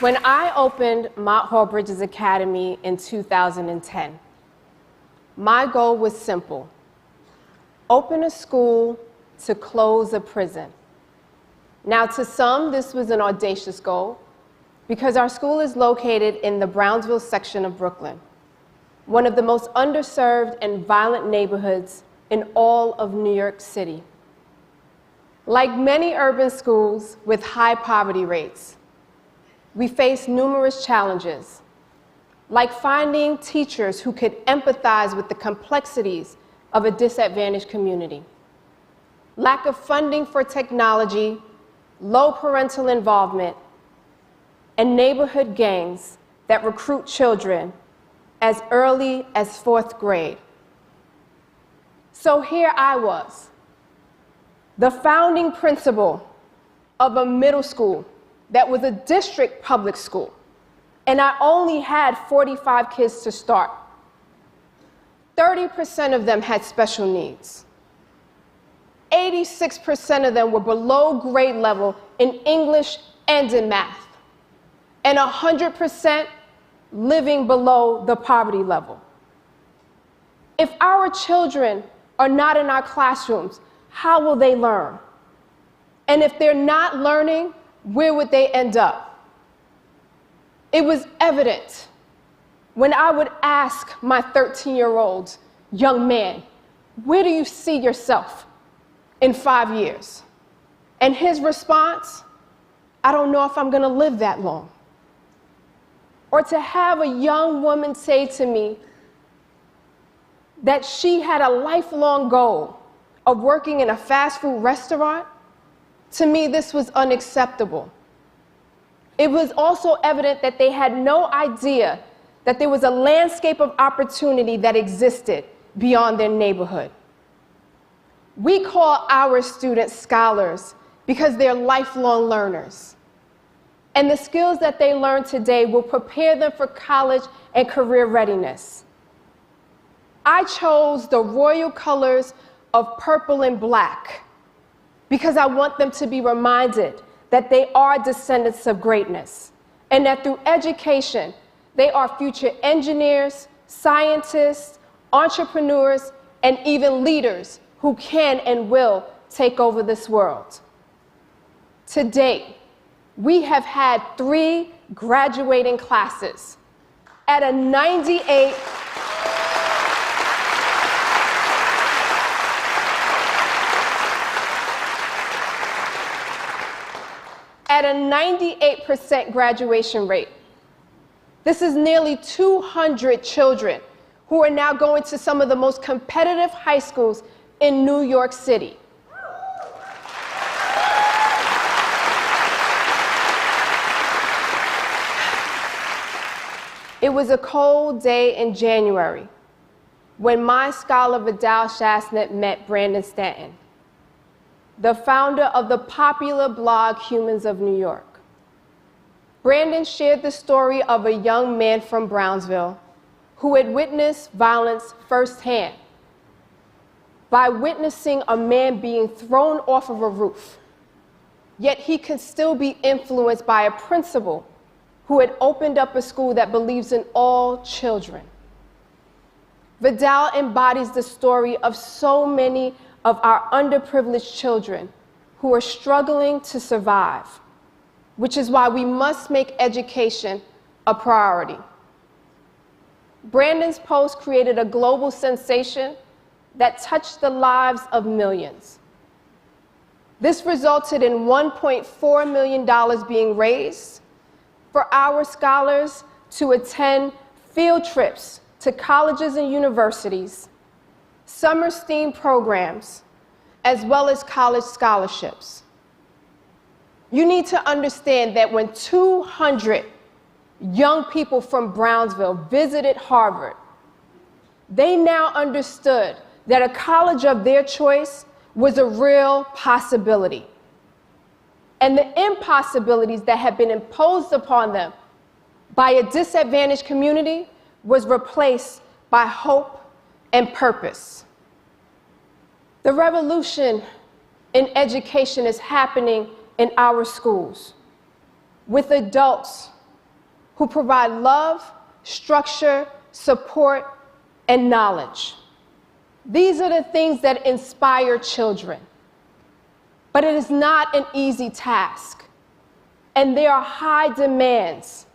When I opened Mott Hall Bridges Academy in 2010, my goal was simple: open a school to close a prison. Now, to some, this was an audacious goal because our school is located in the Brownsville section of Brooklyn, one of the most underserved and violent neighborhoods in all of New York City. Like many urban schools with high poverty rates, we face numerous challenges, like finding teachers who could empathize with the complexities of a disadvantaged community, lack of funding for technology, low parental involvement, and neighborhood gangs that recruit children as early as 4th grade. So here I was, the founding principal of a middle school that was a district public school, and I only had 45 kids to start. 30% of them had special needs. 86% of them were below grade level in English and in math, and 100% living below the poverty level. If our children are not in our classrooms, how will they learn? And if they're not learning, where would they end up? It was evident when I would ask my 13-year-old young man, "Where do you see yourself in 5 years?" And his response, "I don't know if I'm going to live that long." Or to have a young woman say to me that she had a lifelong goal of working in a fast food restaurant, to me, this was unacceptable. It was also evident that they had no idea that there was a landscape of opportunity that existed beyond their neighborhood. We call our students scholars because they're lifelong learners. And the skills that they learn today will prepare them for college and career readiness. I chose the royal colors of purple and black because I want them to be reminded that they are descendants of greatness, and that through education, they are future engineers, scientists, entrepreneurs, and even leaders who can and will take over this world. To date, we have had 3 graduating classes at a 98% graduation rate. This is nearly 200 children who are now going to some of the most competitive high schools in New York City. It was a cold day in January when my scholar Vidal Chasnet met Brandon Stanton, the founder of the popular blog Humans of New York. Brandon shared the story of a young man from Brownsville who had witnessed violence firsthand by witnessing a man being thrown off of a roof, yet he could still be influenced by a principal who had opened up a school that believes in all children. Vidal embodies the story of so many of our underprivileged children who are struggling to survive, which is why we must make education a priority. Brandon's post created a global sensation that touched the lives of millions. This resulted in $1.4 million being raised for our scholars to attend field trips to colleges and universities, summer STEAM programs, as well as college scholarships. You need to understand that when 200 young people from Brownsville visited Harvard, they now understood that a college of their choice was a real possibility. And the impossibilities that had been imposed upon them by a disadvantaged community was replaced by hope and purpose. The revolution in education is happening in our schools, with adults who provide love, structure, support, and knowledge. These are the things that inspire children. But it is not an easy task, and there are high demands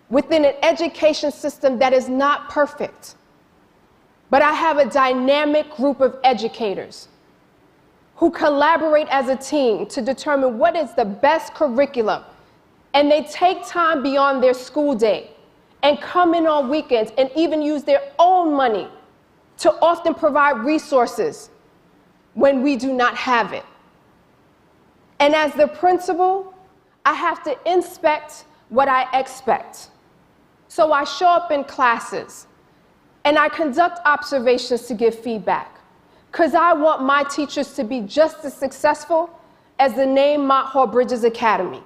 within an education system that is not perfect. But I have a dynamic group of educators who collaborate as a team to determine what is the best curriculum, and they take time beyond their school day and come in on weekends and even use their own money to often provide resources when we do not have it. And as the principal, I have to inspect what I expect. So I show up in classes and I conduct observations to give feedback, because I want my teachers to be just as successful as the name Mott Hall Bridges Academy.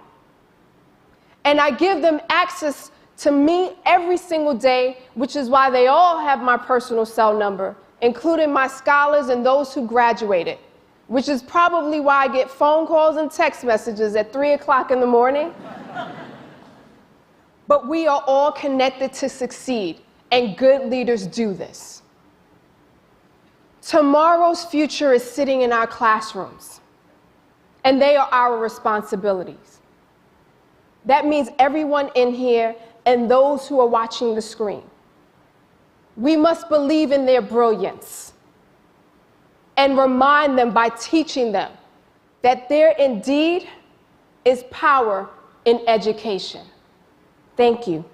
And I give them access to me every single day, which is why they all have my personal cell number, including my scholars and those who graduated, which is probably why I get phone calls and text messages at 3 o'clock in the morning. But we are all connected to succeed, and good leaders do this. Tomorrow's future is sitting in our classrooms, and they are our responsibilities. That means everyone in here and those who are watching the screen. We must believe in their brilliance and remind them by teaching them that there indeed is power in education. Thank you.